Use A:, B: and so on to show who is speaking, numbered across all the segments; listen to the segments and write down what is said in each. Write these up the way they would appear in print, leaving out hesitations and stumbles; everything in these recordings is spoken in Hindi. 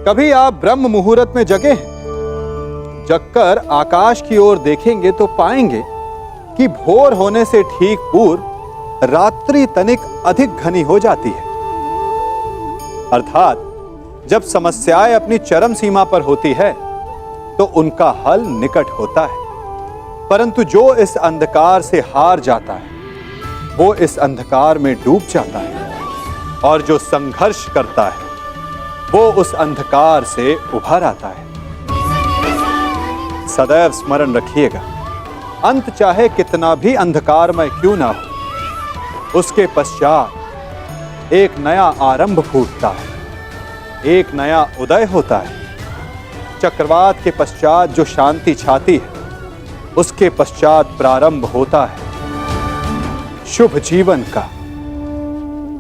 A: कभी आप ब्रह्म मुहूर्त में जगे हैं? जगकर आकाश की ओर देखेंगे तो पाएंगे कि भोर होने से ठीक पूर्व रात्रि तनिक अधिक घनी हो जाती है। अर्थात जब समस्याएं अपनी चरम सीमा पर होती है तो उनका हल निकट होता है, परंतु जो इस अंधकार से हार जाता है वो इस अंधकार में डूब जाता है, और जो संघर्ष करता है वो उस अंधकार से उभर आता है। सदैव स्मरण रखिएगा, अंत चाहे कितना भी अंधकारमय क्यों ना हो, उसके पश्चात एक नया आरंभ फूटता है, एक नया उदय होता है। चक्रवात के पश्चात जो शांति छाती है उसके पश्चात प्रारंभ होता है शुभ जीवन का,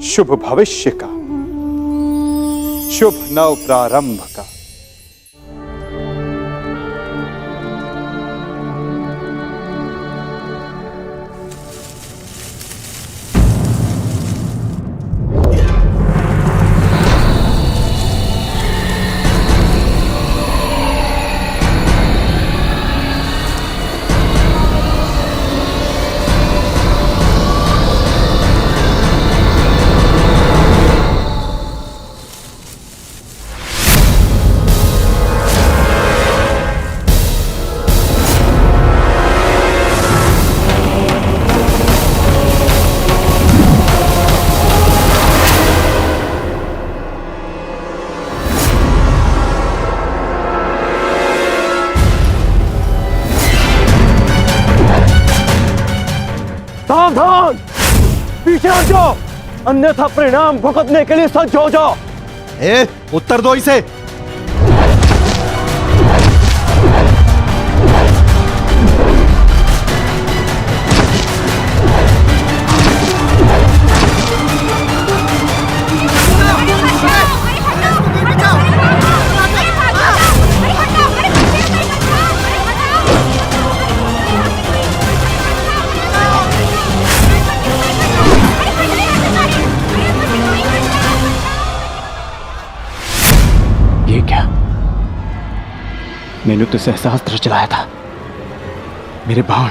A: शुभ भविष्य का, शुभ नव प्रारंभ का।
B: सावधान, पीछे हट जाओ, अन्यथा परिणाम भुगतने के लिए सज्ज हो जाओ।
C: उत्तर दो इसे।
B: ये क्या? मैंने तो सहस्त्र चलाया था, मेरे बाण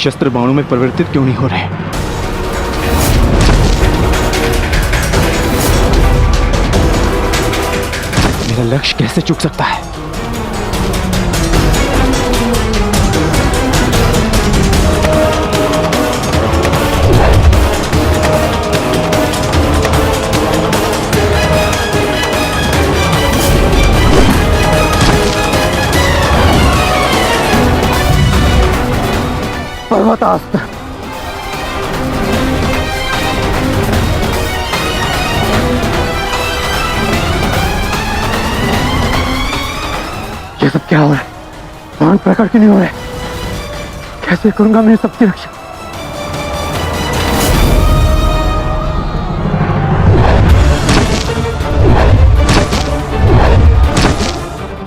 B: शस्त्र बाणों में परिवर्तित क्यों नहीं हो रहे? मेरा लक्ष्य कैसे चूक सकता है? पर्वतास्त्र। ये सब क्या हो रहा है? बाण प्रकट क्यों नहीं हो रहे? कैसे करूंगा मैं सबकी रक्षा?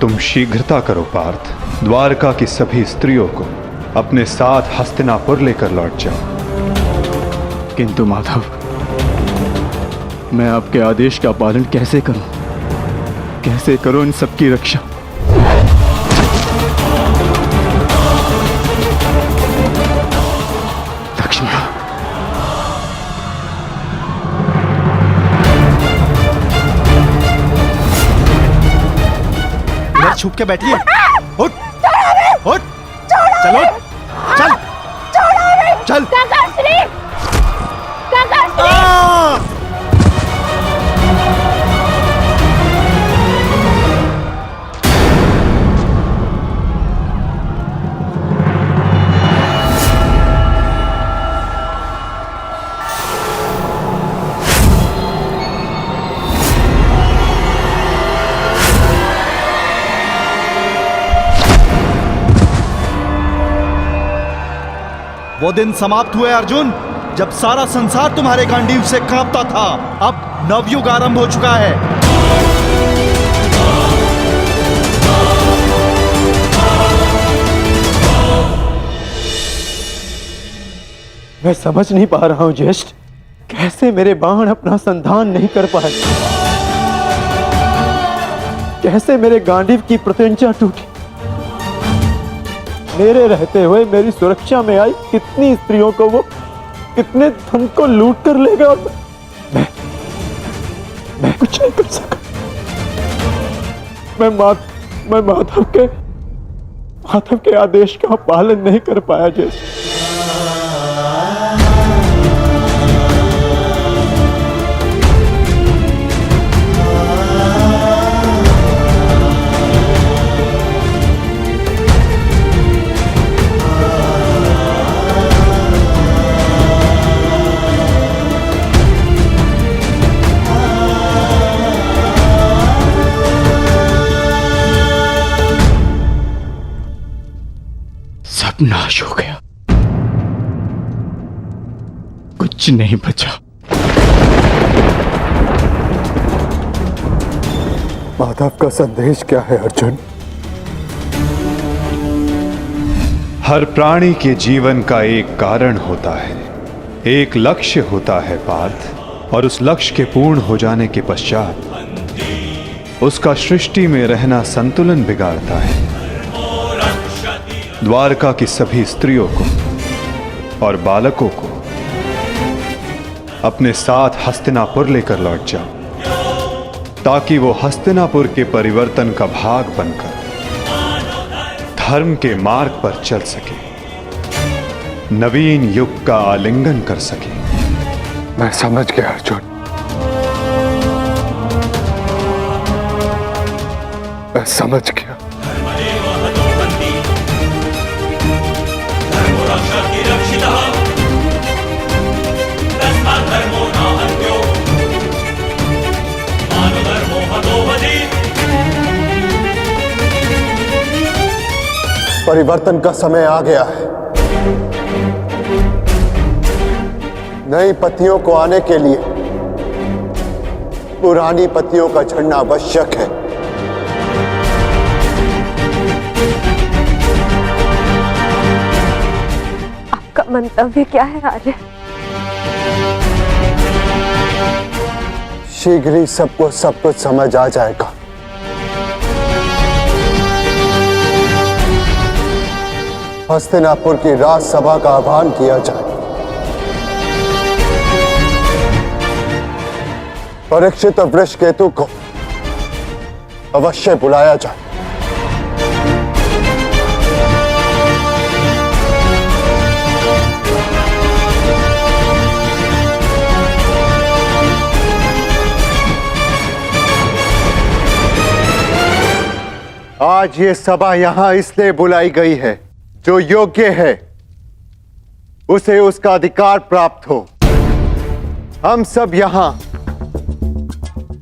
A: तुम शीघ्रता करो पार्थ, द्वारका की सभी स्त्रियों को अपने साथ हस्तिनापुर लेकर लौट जाओ।
B: किंतु माधव, मैं आपके आदेश का पालन कैसे करूं? कैसे करूं इन सबकी रक्षा? लक्ष्मी,
C: इधर छुप के बैठिए। उठ, उठ, चलो, चल, चल।
D: काकाश्री, काकाश्री।
C: वो दिन समाप्त हुए अर्जुन, जब सारा संसार तुम्हारे गांडीव से कांपता था। अब नवयुग आरंभ हो चुका है।
B: मैं समझ नहीं पा रहा हूं ज्येष्ठ, कैसे मेरे बाण अपना संधान नहीं कर पाए।
E: कैसे मेरे गांडीव की प्रतिज्ञा टूटी। मेरे रहते हुए मेरी सुरक्षा में आई कितनी स्त्रियों को वो कितने धन को लूट कर लेगा और मैं कुछ नहीं कर सका। मैं माधव के आदेश का पालन नहीं कर पाया। जैसे
B: सब नाश हो गया, कुछ नहीं बचा।
E: माधव का संदेश क्या है अर्जुन?
A: हर प्राणी के जीवन का एक कारण होता है, एक लक्ष्य होता है पार्थ, और उस लक्ष्य के पूर्ण हो जाने के पश्चात उसका सृष्टि में रहना संतुलन बिगाड़ता है। द्वारका की सभी स्त्रियों को और बालकों को अपने साथ हस्तिनापुर लेकर लौट जाओ, ताकि वो हस्तिनापुर के परिवर्तन का भाग बनकर धर्म के मार्ग पर चल सके, नवीन युग का आलिंगन कर सके।
E: मैं समझ गया अर्जुन, मैं समझ गया।
F: परिवर्तन का समय आ गया है। नई पत्तियों को आने के लिए पुरानी पत्तियों का झड़ना आवश्यक है।
D: आपका मंतव्य क्या है आर्य?
F: शीघ्र ही सबको सब कुछ समझ आ जाएगा। हस्तिनापुर की राजसभा का आह्वान किया जाए। परीक्षित और वृषकेतु को अवश्य बुलाया जाए। आज ये सभा यहां इसलिए बुलाई गई है, जो योग्य है उसे उसका अधिकार प्राप्त हो। हम सब यहां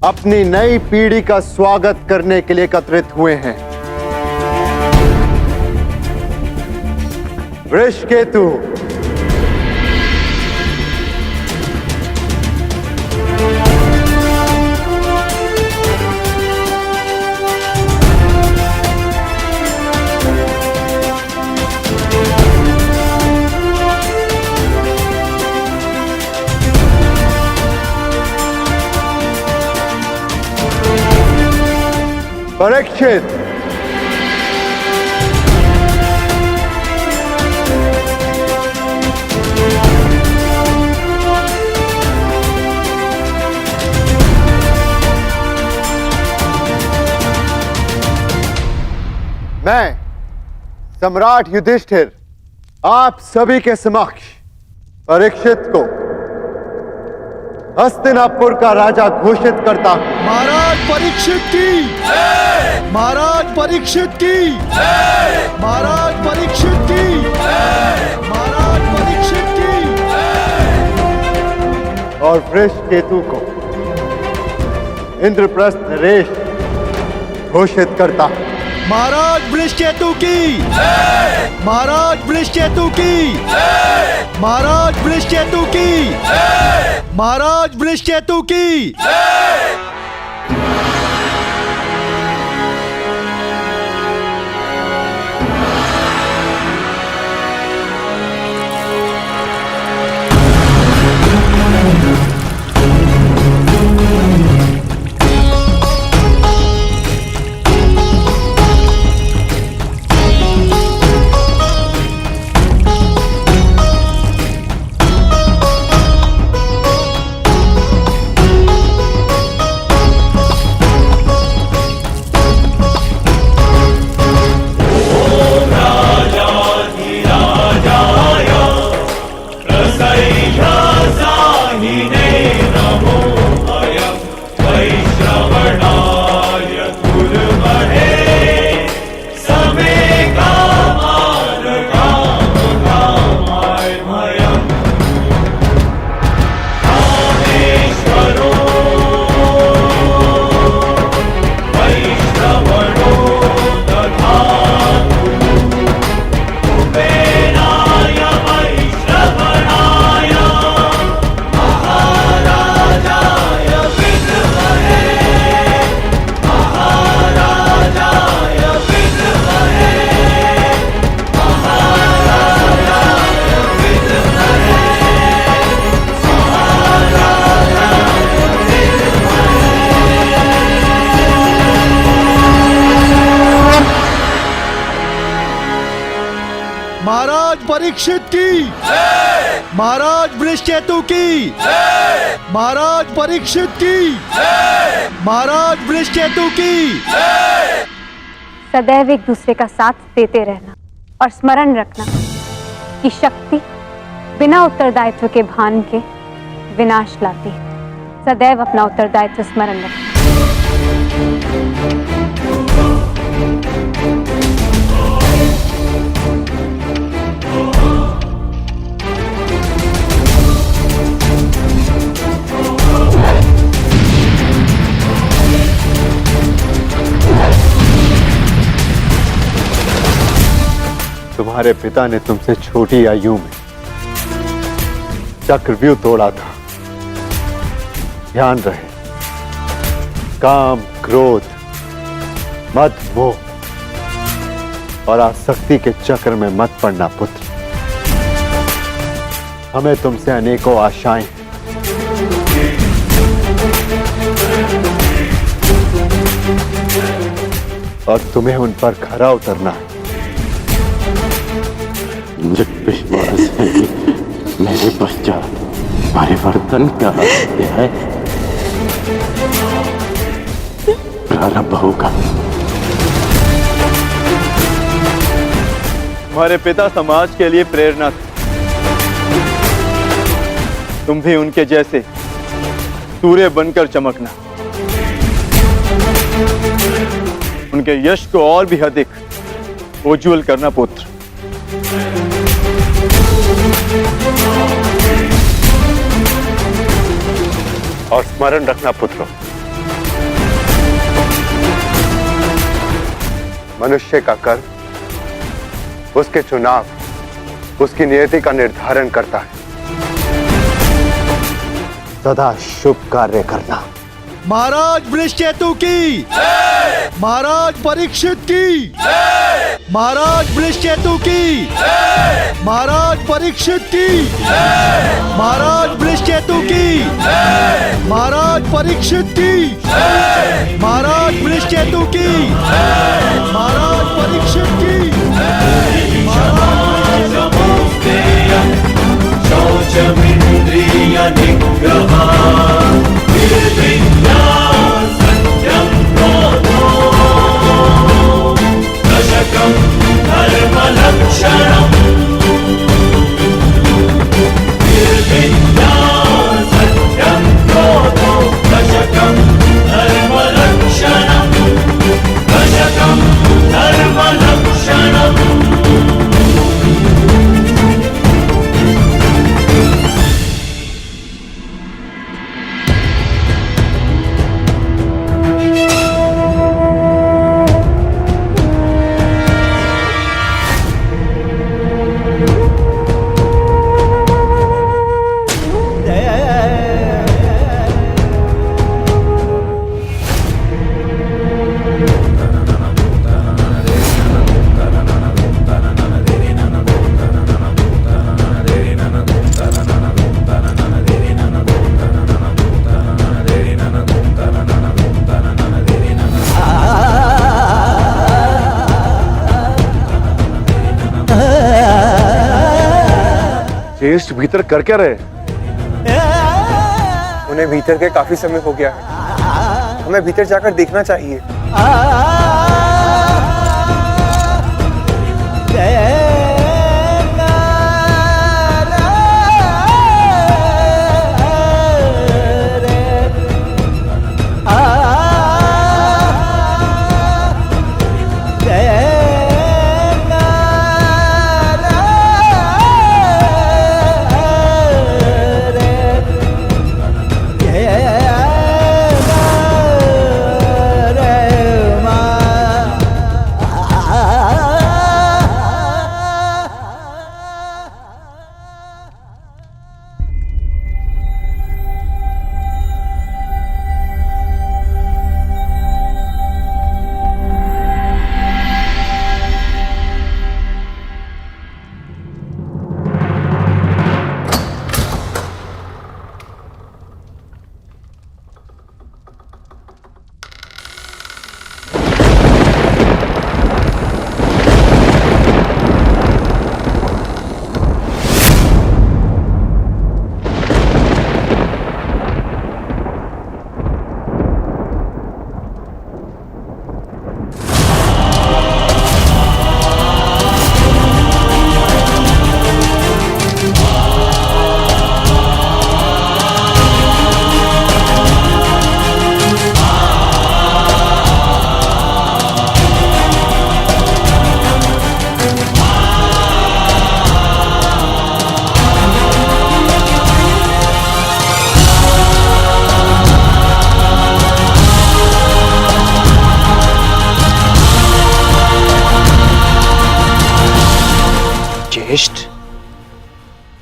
F: अपनी नई पीढ़ी का स्वागत करने के लिए एकत्रित हुए हैं। वृषकेतु, परीक्षित, मैं सम्राट युधिष्ठिर आप सभी के समक्ष परीक्षित को हस्तिनापुर का राजा घोषित करता हूं।
C: महाराज परीक्षित की जय! महाराज परीक्षित की जय! महाराज परीक्षित की जय! महाराज परीक्षित की जय!
F: और वृषकेतु को इंद्रप्रस्थ नरेश घोषित करता हूं।
C: महाराज वृषकेतु की जय! महाराज वृषकेतु की जय! महाराज वृषकेतु की जय! महाराज वृषकेतु की जय! महाराज परीक्षित की महाराज वृषकेतु की महाराज परीक्षित की महाराज वृषकेतु की।
D: सदैव एक दूसरे का साथ देते रहना और स्मरण रखना कि शक्ति बिना उत्तरदायित्व के भान के विनाश लाती है। सदैव अपना उत्तरदायित्व स्मरण रखना।
F: तुम्हारे पिता ने तुमसे छोटी आयु में चक्रव्यूह तोड़ा था। ध्यान रहे, काम, क्रोध, मद, मोह और आसक्ति के चक्र में मत पड़ना पुत्र। हमें तुमसे अनेकों आशाएं हैं। और तुम्हें उन पर खरा उतरना है।
G: मुझे विश्वास है कि मेरे पश्चात परिवर्तन का अध्याय प्रारंभ होगा।
A: तुम्हारे पिता समाज के लिए प्रेरणा थे। तुम भी उनके जैसे सूर्य बनकर चमकना, उनके यश को और भी अधिक उज्ज्वल करना पुत्र।
F: और स्मरण रखना पुत्रों, मनुष्य का कर्म उसके चुनाव, उसकी नियति का निर्धारण करता है। सदा शुभ कार्य करना।
C: महाराज वृषकेतु की महाराज परीक्षित की महाराज वृषकेतु की महाराज परीक्षित की महाराज वृषकेतु की महाराज परीक्षित की महाराज वृषकेतु की महाराज परीक्षित की
H: शौचमिन्द्रिय निग्रह निर्विद्या सत्यं क्रोधो दशकं धर्मलक्षणम् निर्विद्या सत्यं क्रोधो दशकं धर्मलक्षणम् दशकं धर्मलक्षणम्।
F: ज्येष्ठ भीतर कर क्या रहे?
I: उन्हें भीतर के काफी समय हो गया है। हमें भीतर जाकर देखना चाहिए।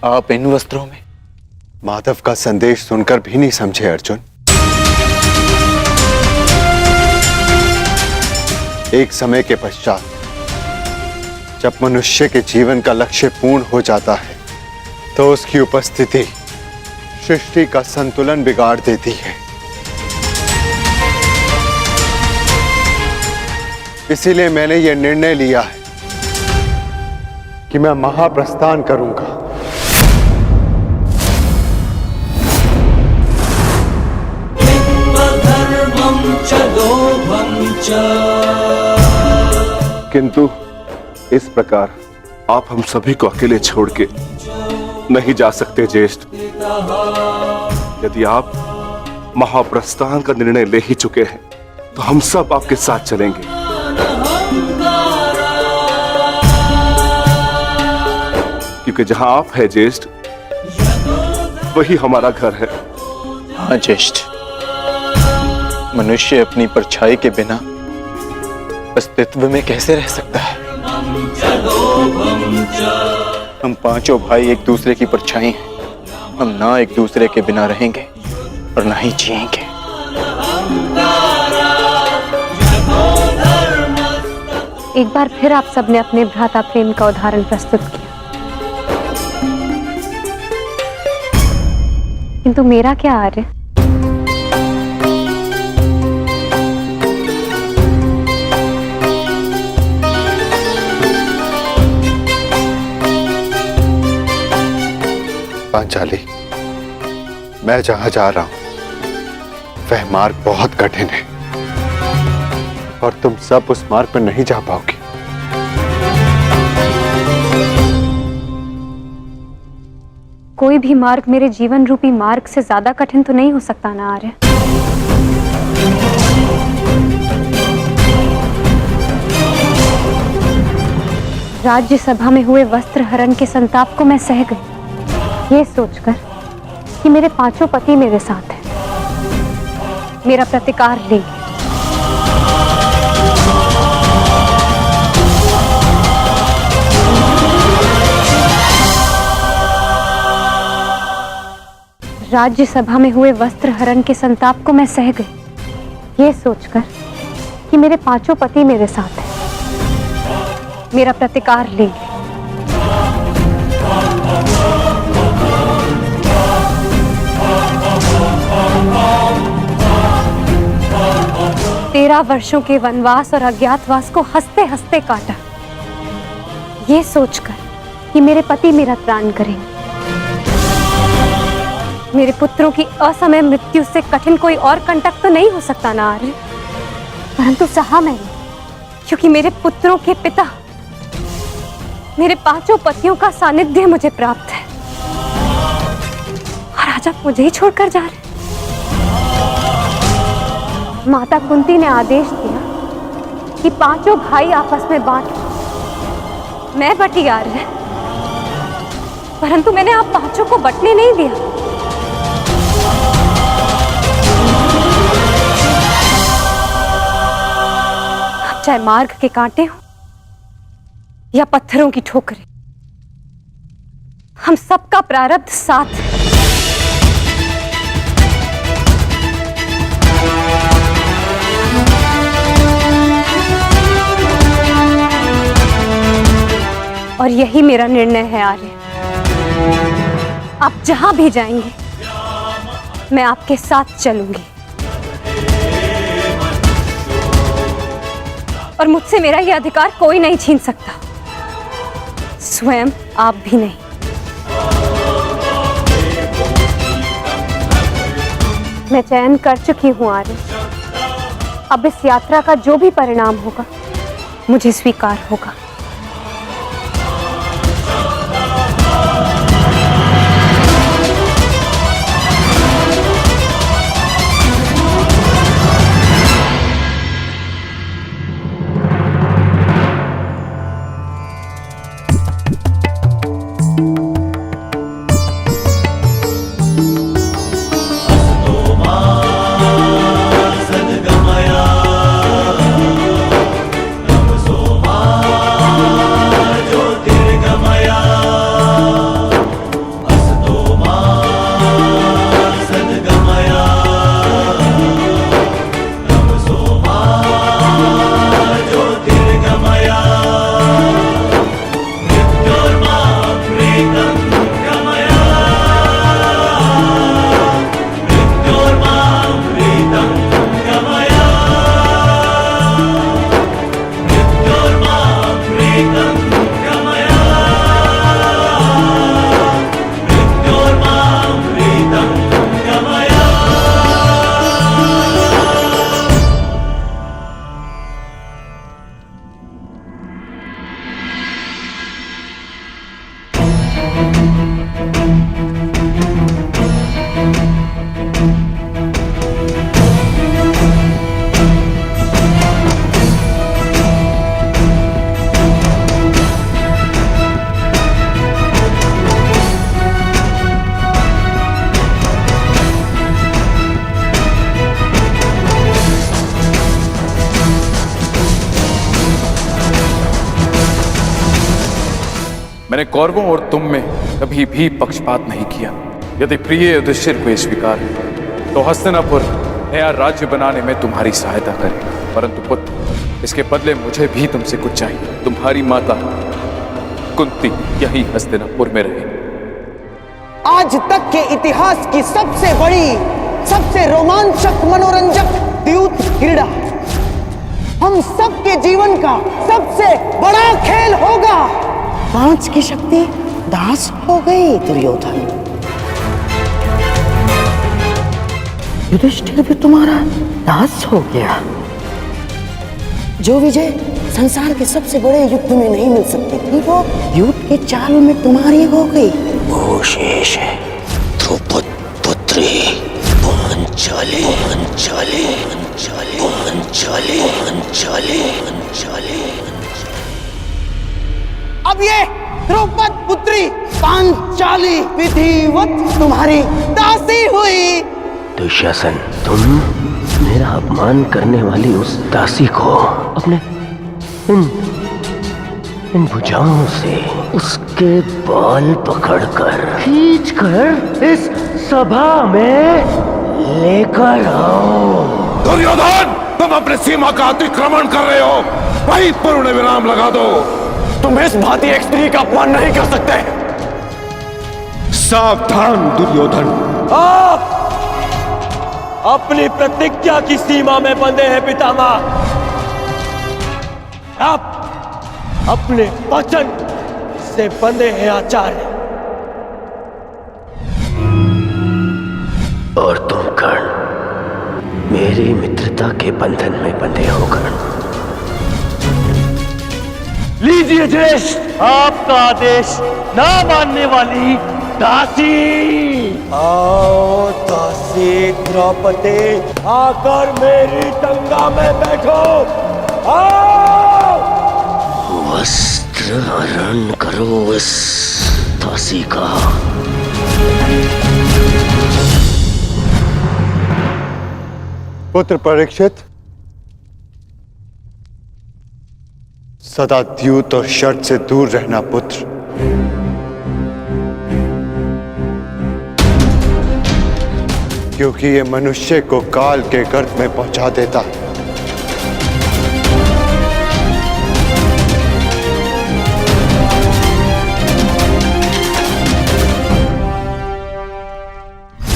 B: आप इन वस्त्रों में?
F: माधव का संदेश सुनकर भी नहीं समझे अर्जुन। एक समय के पश्चात जब मनुष्य के जीवन का लक्ष्य पूर्ण हो जाता है तो उसकी उपस्थिति सृष्टि का संतुलन बिगाड़ देती है। इसीलिए मैंने यह निर्णय लिया है कि मैं महाप्रस्थान करूंगा।
J: किंतु इस प्रकार आप हम सभी को अकेले छोड़ के नहीं जा सकते ज्येष्ठ। यदि आप महाप्रस्थान का निर्णय ले ही चुके हैं तो हम सब आपके साथ चलेंगे। क्योंकि जहां आप हैं ज्येष्ठ, वही हमारा घर है।
B: हाँ ज्येष्ठ, मनुष्य अपनी परछाई के बिना अस्तित्व में कैसे रह सकता है? हम पांचों भाई एक दूसरे की परछाई हैं। हम ना एक दूसरे के बिना रहेंगे और ना ही जिएंगे।
D: एक बार फिर आप सबने अपने भ्राता प्रेम का उदाहरण प्रस्तुत किया, किंतु मेरा क्या आर्य?
F: पांचाली, मैं जहां जा रहा हूं वह मार्ग बहुत कठिन है और तुम सब उस मार्ग पर नहीं जा पाओगे।
D: कोई भी मार्ग मेरे जीवन रूपी मार्ग से ज्यादा कठिन तो नहीं हो सकता ना आर्य? राज्यसभा में हुए वस्त्र हरण के संताप को मैं सह गई, ये सोचकर कि मेरे पांचों पति मेरे साथ हैं, मेरा प्रतिकार लेंगे। राज्यसभा में हुए वस्त्र हरण के संताप को मैं सह गई, ये सोचकर कि मेरे पांचों पति मेरे साथ हैं, मेरा प्रतिकार लेंगे। तेरह वर्षों के वनवास और अज्ञातवास को हंसते हंसते काटा, ये सोचकर कि मेरे पति मेरा त्राण करेंगे। मेरे पुत्रों की असमय मृत्यु से कठिन कोई और कंटक तो नहीं हो सकता ना आर्य, परंतु सहा मैंने, क्योंकि मेरे पुत्रों के पिता, मेरे पांचों पतियों का सानिध्य मुझे प्राप्त है। और आज आप मुझे ही छोड़कर जा रहे। माता कुंती ने आदेश दिया कि पांचों भाई आपस में बांट लो। मैं बटी आर्य, परंतु मैंने आप पांचों को बटने नहीं दिया। चाहे मार्ग के कांटे हो या पत्थरों की ठोकरें, हम सबका प्रारब्ध साथ है। और यही मेरा निर्णय है आर्य। आप जहां भी जाएंगे मैं आपके साथ चलूंगी, और मुझसे मेरा यह अधिकार कोई नहीं छीन सकता, स्वयं आप भी नहीं। मैं चयन कर चुकी हूं आर्य। अब इस यात्रा का जो भी परिणाम होगा मुझे स्वीकार होगा।
H: सद्गमया नमसो मा
K: मैंने कौरवों और तुम में कभी भी पक्षपात नहीं किया। यदि प्रिय युधिष्ठिर को ये स्वीकार है तो हस्तिनापुर नया राज्य बनाने में तुम्हारी सहायता करे। परंतु पुत्र, इसके बदले मुझे भी तुमसे कुछ चाहिए। तुम्हारी माता कुंती यही हस्तिनापुर में रहे।
L: आज तक के इतिहास की सबसे बड़ी, सबसे रोमांचक, मनोरंजक द्यूत क्रीड़ा हम सबके जीवन का सबसे बड़ा खेल होगा। 5 की शक्ति दास हो गई दुर्योधन। युधिष्ठिर भी तुम्हारा दास हो गया। जो विजय संसार के सबसे बड़े युद्ध में नहीं मिल सकती थी, वो युद्ध के चाल में तुम्हारी हो गई।
G: वो शेष है द्रौपद पुत्री पांचाली। पांचाली पांचाली पांचाली पांचाली पांचाली।
L: अब ये द्रौपद पुत्री पांचाली विधिवत तुम्हारी दासी हुई।
G: दुशासन, तुम मेरा अपमान करने वाली उस दासी को अपने इन भुजाओं से उसके बाल पकड़कर खींचकर इस सभा में लेकर आओ।
J: दुर्योधन, तुम अपनी सीमा का अतिक्रमण कर रहे हो। वहीं पूर्ण विराम लगा दो।
E: तुम इस भांति एक स्त्री का अपमान नहीं कर सकते।
J: सावधान दुर्योधन,
E: आप अपनी प्रतिज्ञा की सीमा में बंधे हैं पितामह। आप अपने वचन से बंधे हैं आचार्य।
G: और तुम कर्ण मेरी मित्रता के बंधन में बंधे हो कर्ण।
E: लीजिए ज्येष्ठ, आपका आदेश ना मानने वाली दासी। आओ दासी द्रौपदी, आकर मेरी टंगा में बैठो। आओ।
G: वस्त्र हरण करो इस दासी का।
F: पुत्र परीक्षित, सदा द्यूत और शर्त से दूर रहना पुत्र। क्योंकि ये मनुष्य को काल के गर्त में पहुंचा देता है।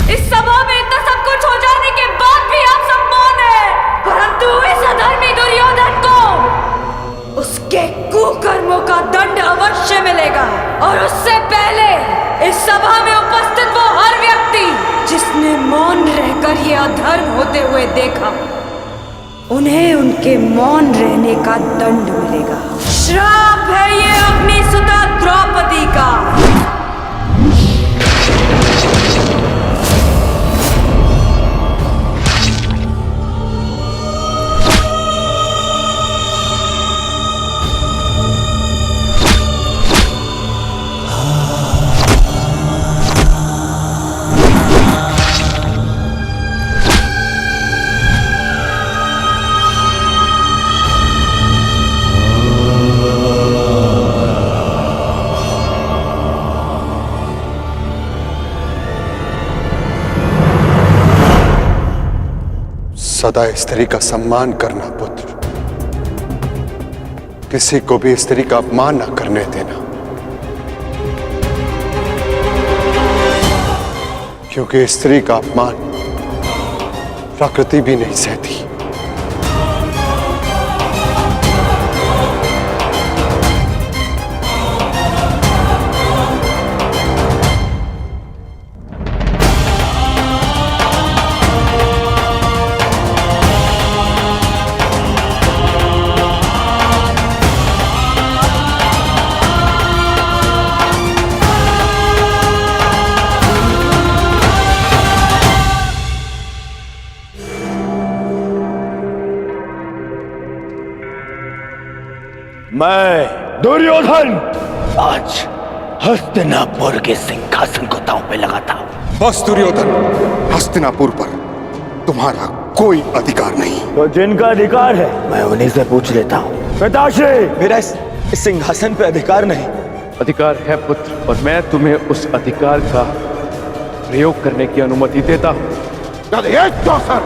M: इस सभा में इतना सब कुछ हो जाने के बाद भी आप सम्मान है, परंतु इस अधर्मी दुर्योधन को उसके कुकर्मों का दंड अवश्य मिलेगा। और उससे पहले इस सभा में उपस्थित वो हर व्यक्ति जिसने मौन रहकर ये अधर्म होते हुए देखा, उन्हें उनके मौन रहने का दंड मिलेगा। श्राप है ये अग्निसुता द्रौपदी का।
F: सदा स्त्री का सम्मान करना पुत्र। किसी को भी स्त्री का अपमान न करने देना, क्योंकि स्त्री का अपमान प्रकृति भी नहीं सहती।
E: मैं दुर्योधन आज हस्तिनापुर के सिंहासन को दांव पे लगाता हूं।
J: बस दुर्योधन, हस्तिनापुर पर तुम्हारा कोई अधिकार नहीं।
E: तो जिनका अधिकार है मैं उन्हीं से पूछ लेता हूँ। पिताश्री,
B: मेरा इस सिंहासन पे अधिकार नहीं।
K: अधिकार है पुत्र, और मैं तुम्हें उस अधिकार का प्रयोग करने की अनुमति देता हूं।
J: यदि एक चौसर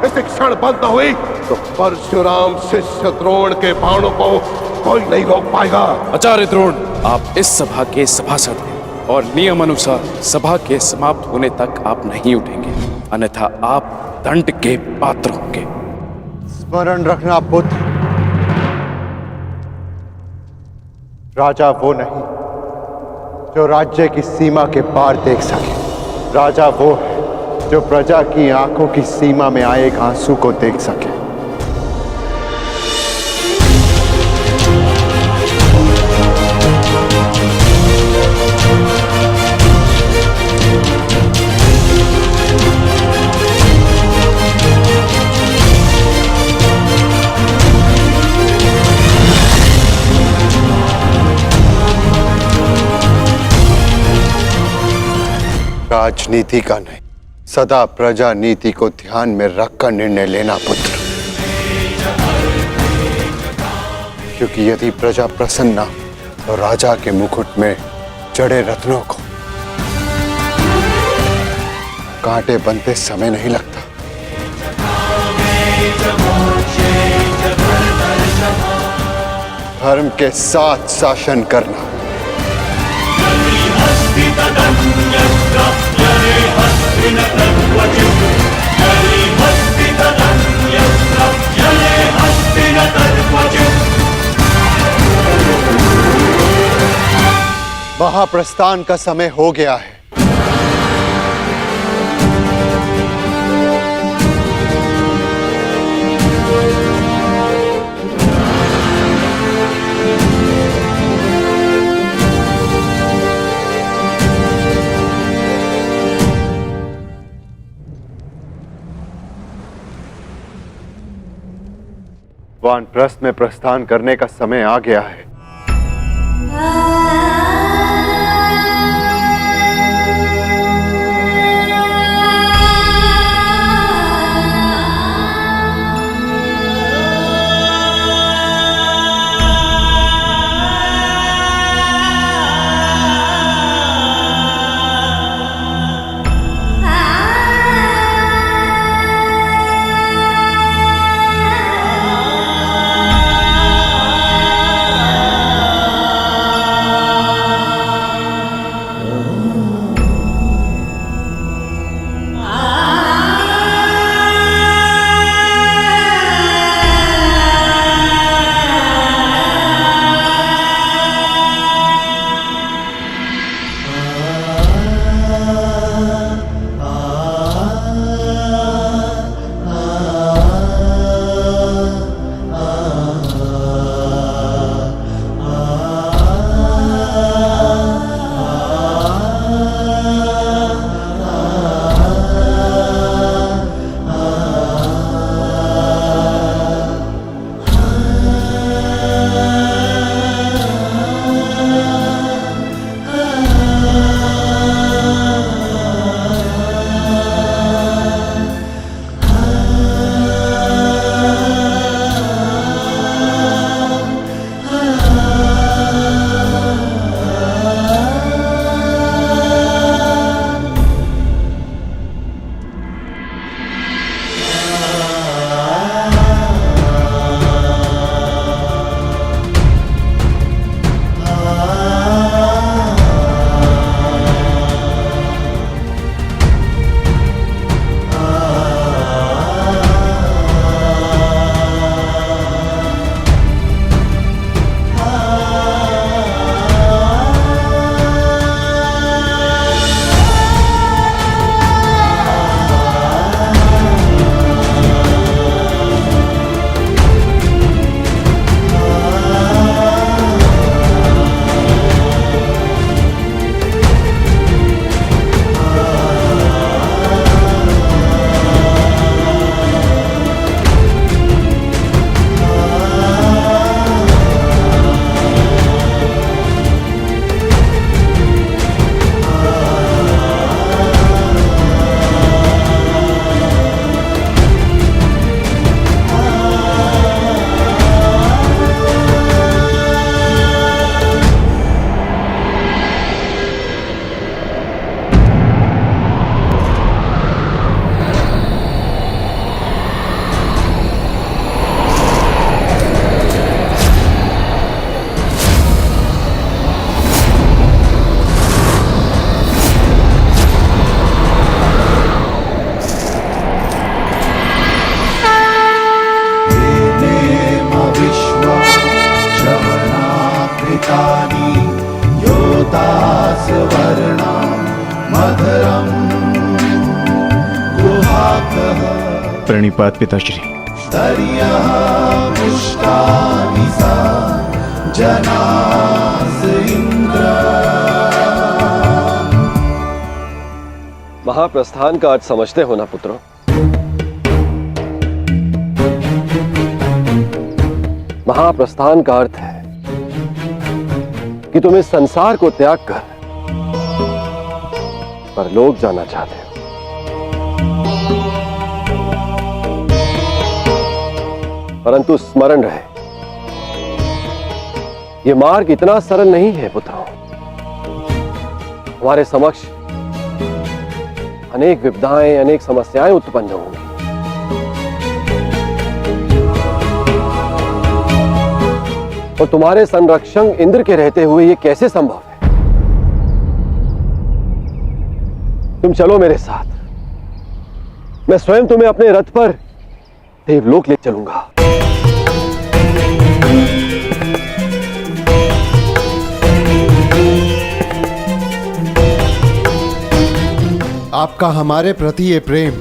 J: इस क्षण बंद न हुई तो परशुराम शिष्य द्रोण के बाणों को कोई नहीं रोक पाएगा।
K: आचार्य द्रोण, आप इस सभा के सभासद हैं और नियम अनुसार सभा के समाप्त होने तक आप नहीं उठेंगे, अन्यथा आप दंड के पात्र होंगे।
F: स्मरण रखना पुत्र, राजा वो नहीं जो राज्य की सीमा के पार देख सके। राजा वो है जो प्रजा की आंखों की सीमा में आए एक आंसू को देख सके। राजनीति का नहीं, सदा प्रजा नीति को ध्यान में रखकर निर्णय लेना पुत्र, क्योंकि यदि प्रजा प्रसन्न तो राजा के मुकुट में जड़े रत्नों को कांटे बनते समय नहीं लगता। धर्म के साथ शासन करना, महाप्रस्थान का समय हो गया है। वानप्रस्थ में प्रस्थान करने का समय आ गया है।
E: प्रणिपात पिताश्री।
N: महाप्रस्थान का अर्थ समझते हो ना पुत्रों? महाप्रस्थान का अर्थ है कि तुम इस संसार को त्याग कर परलोक जाना चाहते हो। परंतु स्मरण रहे, यह मार्ग इतना सरल नहीं है पुत्रों। हमारे समक्ष अनेक विपदाएं, अनेक समस्याएं उत्पन्न होंगी। और तुम्हारे संरक्षक इंद्र के रहते हुए यह कैसे संभव है? तुम चलो मेरे साथ, मैं स्वयं तुम्हें अपने रथ पर देवलोक ले चलूंगा।
F: आपका हमारे प्रति ये प्रेम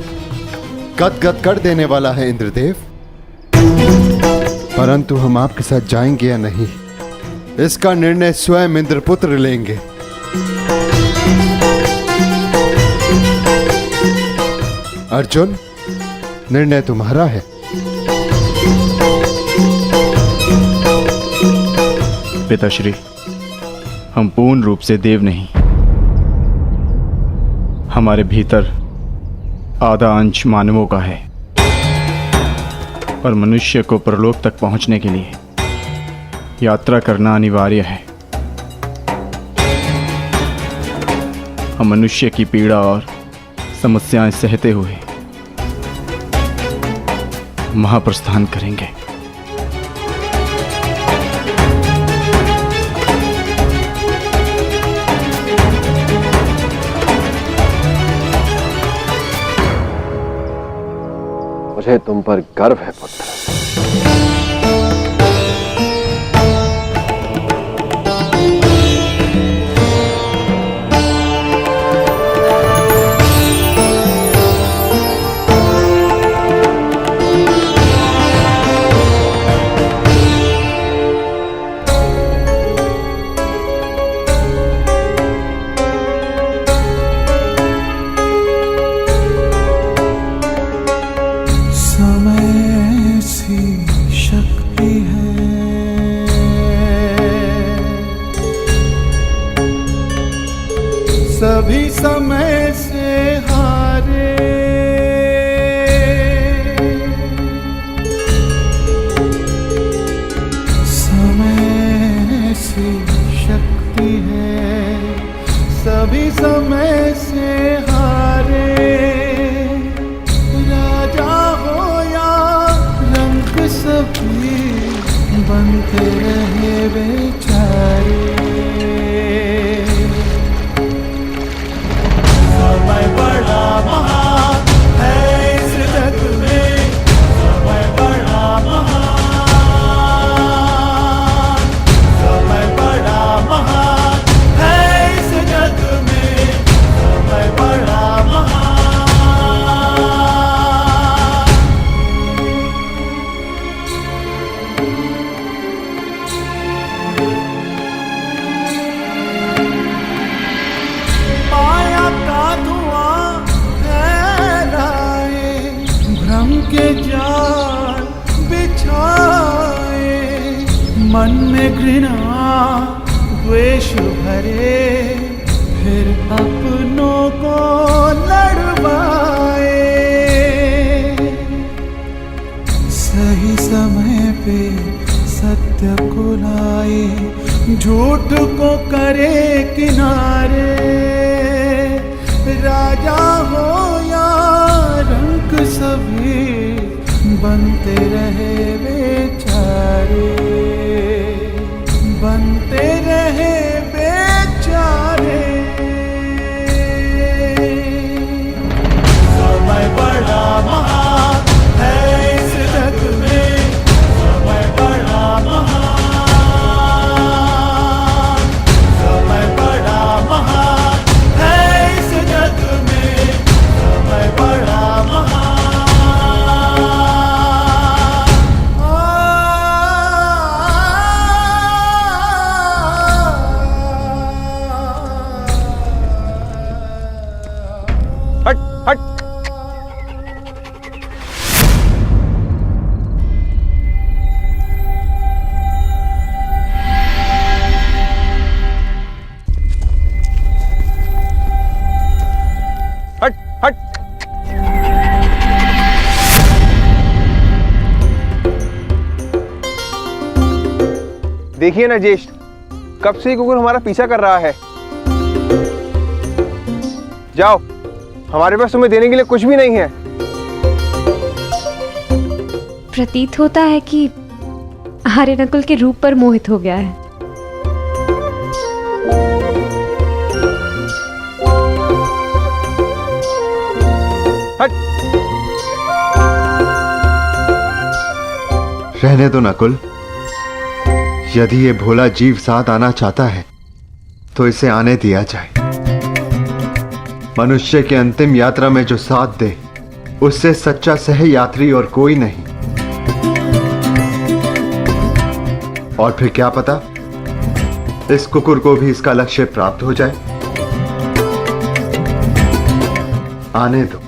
F: गदगद कर देने वाला है इंद्रदेव। परंतु हम आपके साथ जाएंगे या नहीं, इसका निर्णय स्वयं इंद्रपुत्र लेंगे। अर्जुन, निर्णय तुम्हारा है।
E: पिताश्री, हम पूर्ण रूप से देव नहीं, हमारे भीतर आधा अंश मानवों का है और मनुष्य को परलोक तक पहुंचने के लिए यात्रा करना अनिवार्य है। हम मनुष्य की पीड़ा और समस्याएं सहते हुए महाप्रस्थान करेंगे।
N: मुझे तुम पर गर्व है पुत्र।
C: सभी समय से हारे, समय से शक्ति है, सभी समय से हारे। राजा हो या रंग सभी बनते रहे बेचारे। समय बड़ा महान है इस जग में, समय बड़ा महान, समय बड़ा महान है इस जग में, समय बड़ा महान। माया का धुआं फैलाए, भ्रम के जाल बिछाए, मन में घृणा द्वेष भरे, फिर अपनों को लड़वाए। सही समय पे सत्य को लाए, झूठ को करे किनारे। राजा हो या रंक सभी बनते रहे बेचारे, बनते रहे बेचारे। समय बड़ा महान है इस जग में, समय बड़ा महान, समय बड़ा महान है इस जग में, समय बड़ा महान।
I: देखिए ना ज्येष्ठ, कब से ये कुकुर हमारा पीछा कर रहा है। जाओ, हमारे पास तुम्हें देने के लिए कुछ भी नहीं है।
O: प्रतीत होता है कि आर्य नकुल के रूप पर मोहित हो गया है।
F: रहने दो नकुल, यदि ये भोला जीव साथ आना चाहता है तो इसे आने दिया जाए। मनुष्य की अंतिम यात्रा में जो साथ दे, उससे सच्चा सह यात्री और कोई नहीं। और फिर क्या पता, इस कुकुर को भी इसका लक्ष्य प्राप्त हो जाए। आने दो।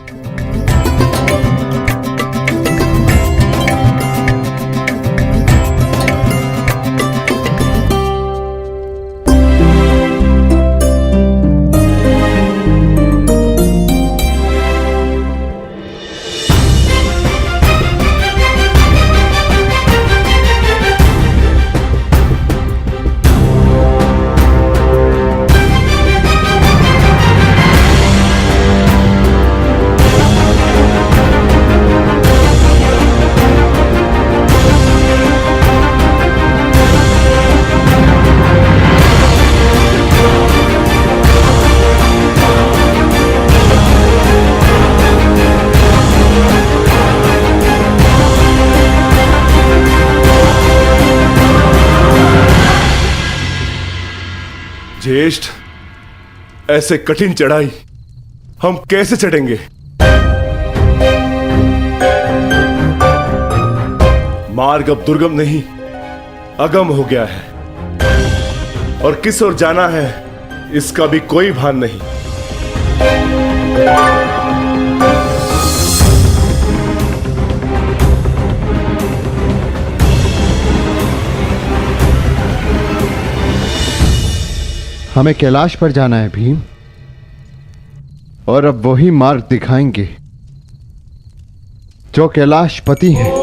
J: ज्येष्ठ, ऐसे कठिन चढ़ाई हम कैसे चढ़ेंगे? मार्ग अब दुर्गम नहीं, अगम हो गया है और किस ओर जाना है इसका भी कोई भान नहीं।
F: हमें कैलाश पर जाना है भीम, और अब वही मार्ग दिखाएंगे जो कैलाशपति हैं।